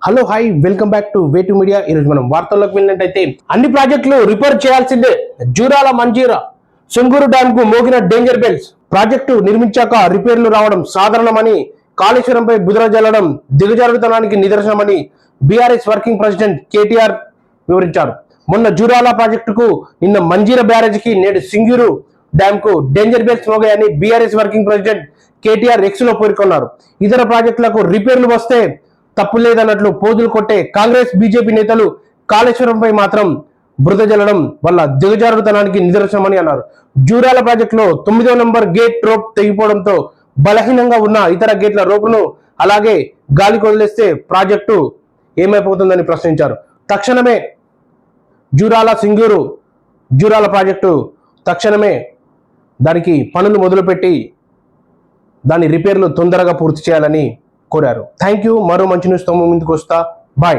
Hello hi welcome back to way to media. ఈరోజు మనం వార్తల్లోకి వెళ్ళినట్టయితే అన్ని ప్రాజెక్టులు రిపేర్ చేయాల్సిందే, జూరాల మంజీరా సుంగూరు డ్యామ్ కు మోగిన డేంజర్ బెల్స్. ప్రాజెక్టు నిర్మించాక రిపేర్లు రావడం సాధారణమని, కాళేశ్వరంపై బుధర జల్లడం దిగజారుతనానికి నిదర్శనమని బీఆర్ఎస్ వర్కింగ్ ప్రెసిడెంట్ కేటీఆర్ వివరించారు. మొన్న జూరాల ప్రాజెక్టుకు, నిన్న మంజీరా బ్యారేజీకి, నేడు సింగూరు డ్యామ్ కు డేంజర్ బెల్స్ మోగాయని BRS working president KTR X లో పేర్కొన్నారు. ఇతర ప్రాజెక్టులకు రిపేర్లు వస్తే తప్పు లేదన్నట్లు పోజులు కొట్టే కాంగ్రెస్ బీజేపీ నేతలు కాళేశ్వరంపై మాత్రం బురద జల్లడం వల్ల దిగజారుతనానికి నిదర్శనమని అన్నారు. జూరాల ప్రాజెక్టులో 9వ నంబర్ గేట్ రోప్ తెగిపోవడంతో బలహీనంగా ఉన్న ఇతర గేట్ల రోపును అలాగే గాలికి వదిలేస్తే ప్రాజెక్టు ఏమైపోతుందని ప్రశ్నించారు. తక్షణమే జూరాల ప్రాజెక్టు తక్షణమే దానికి పనులు మొదలుపెట్టి దాని రిపేర్లు తొందరగా పూర్తి చేయాలని కోరారు. Thank you. మరో మంచి న్యూస్ తో ముందుకు వస్తా. బాయ్.